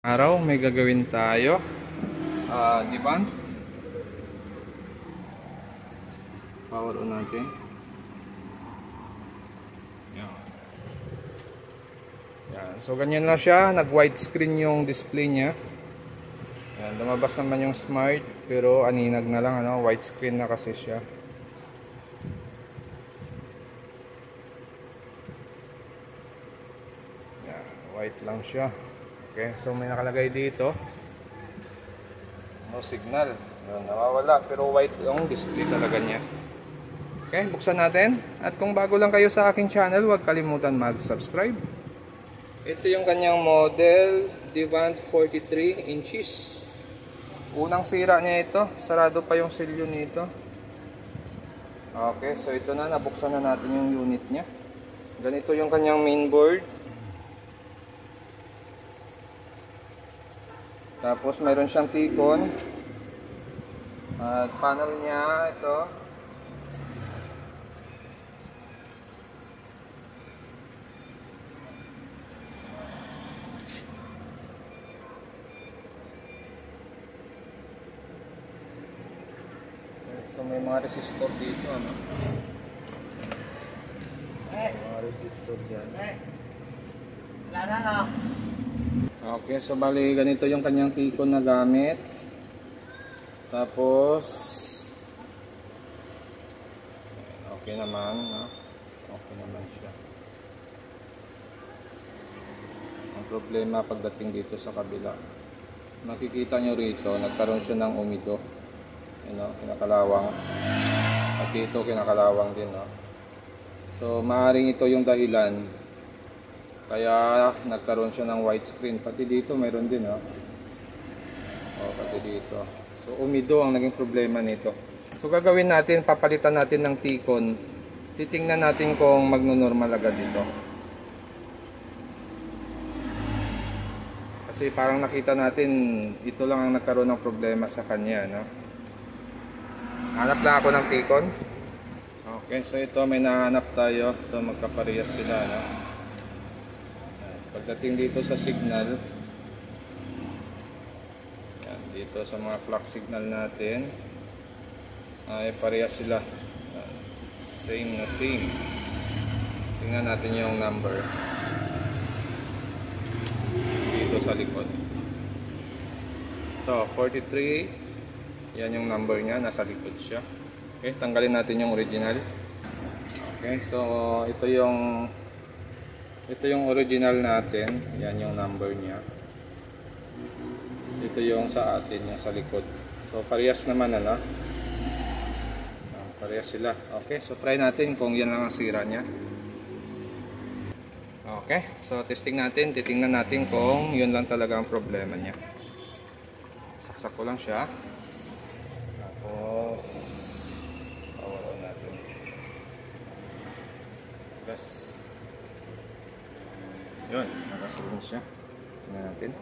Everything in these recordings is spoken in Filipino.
Araw may gagawin tayo. Di ba? Power on natin. Yan. Yan. So ganyan lang siya, nag widescreen yung display niya. Yan, lumabas naman yung smart pero aninag na lang, ano, widescreen na kasi siya. Yan, white lang siya. Okay, so may nakalagay dito. No signal. Yun, nawawala pero white yung display talaga niya. Okay, buksan natin. At kung bago lang kayo sa aking channel, huwag kalimutan mag-subscribe. Ito yung kanyang model, Devant 43 inches. Unang sira niya ito. Sarado pa yung selyo nito. Okay, so ito na. Nabuksan na natin yung unit niya. Ganito yung kanyang mainboard. Tapos mayroon siyang T-con. At panel niya ito. So may mga resistor dito, ano? Mga resistor dyan. Wala na. Okay, so bali ganito yung kanyang T-con na gamit. Tapos okay naman, no? Okay naman siya. Ang problema pagdating dito sa kabila, makikita nyo rito, nagkaroon siya ng umido. Kinakalawang. At dito kinakalawang din, no? So maaaring ito yung dahilan kaya nagkaroon siya ng widescreen. Pati dito mayroon din, no? Pati dito. So umido ang naging problema nito. So gagawin natin, papalitan natin ng T-con. Titingnan natin kung magno-normal agad dito. Kasi parang nakita natin ito lang ang nagkaroon ng problema sa kanya, no? Hanap lang ako ng T-con. Okay, so ito may nahanap tayo. Ito magkaparehas sila, no? Pagdating dito sa signal, yan, dito sa mga clock signal natin, ay parehas sila. Same na same. Tingnan natin yung number dito sa likod. Ito, 43. Yan yung number niya, nasa likod siya. Okay, tanggalin natin yung original. Okay, so ito yung original natin. Yan yung number niya. Ito yung sa atin, yung sa likod. So parehas naman, ano? Parehas sila. Okay, so try natin kung yan lang ang sira niya. Okay, so testing natin. Titingnan natin kung yun lang talaga ang problema niya. Saksak ko lang siya. Tapos power on natin. Yes. Yun, nakasulong siya. Tingnan natin.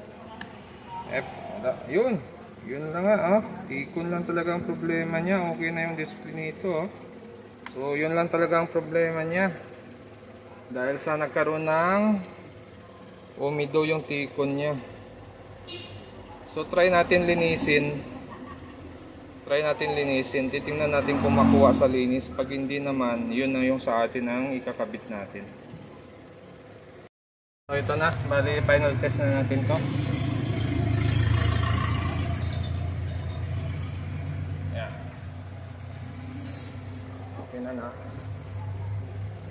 Wala. Yun. Yun lang nga, oh. T-con lang talaga ang problema niya. Okay na yung display nito, oh. So, yun lang talaga ang problema niya. Dahil sa nagkaroon ng umido yung T-con niya. So, try natin linisin. Titingnan natin kung makuha sa linis. Pag hindi naman, yun na yung sa atin ang ikakabit natin. So ito na, bali final test na natin to. Yan. Okay na.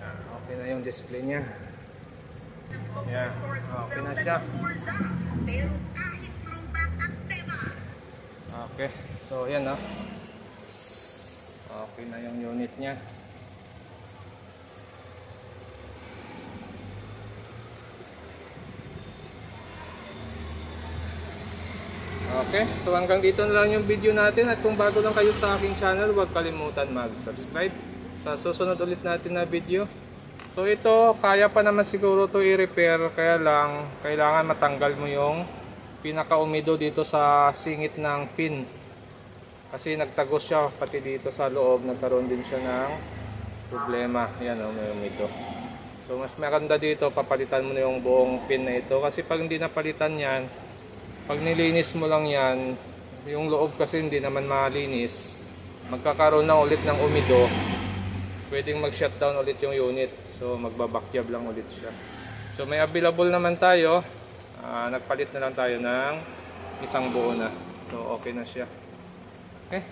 Yan. Okay na yung display niya. Yan. Okay na siya. Okay, so yan, no? Okay na yung unit niya. Okay, so hanggang dito na lang yung video natin. At kung bago lang kayo sa aking channel, huwag kalimutan mag-subscribe sa susunod ulit natin na video. So ito, kaya pa naman siguro to i-repair. Kaya lang, kailangan matanggal mo yung pinaka-umido dito sa singit ng pin. Kasi nagtagos siya pati dito sa loob. Nagkaroon din siya ng problema. Yan, oh, may umido. So mas maganda dito, papalitan mo na yung buong pin na ito. Kasi pag hindi napalitan yan, Pag nilinis mo lang yan, yung loob kasi hindi naman malinis, magkakaroon na ulit ng umido, pwedeng mag-shutdown ulit yung unit. So magbabakyab lang ulit siya. So may available naman tayo. Nagpalit na lang tayo ng isang buo na. So okay na siya. Okay.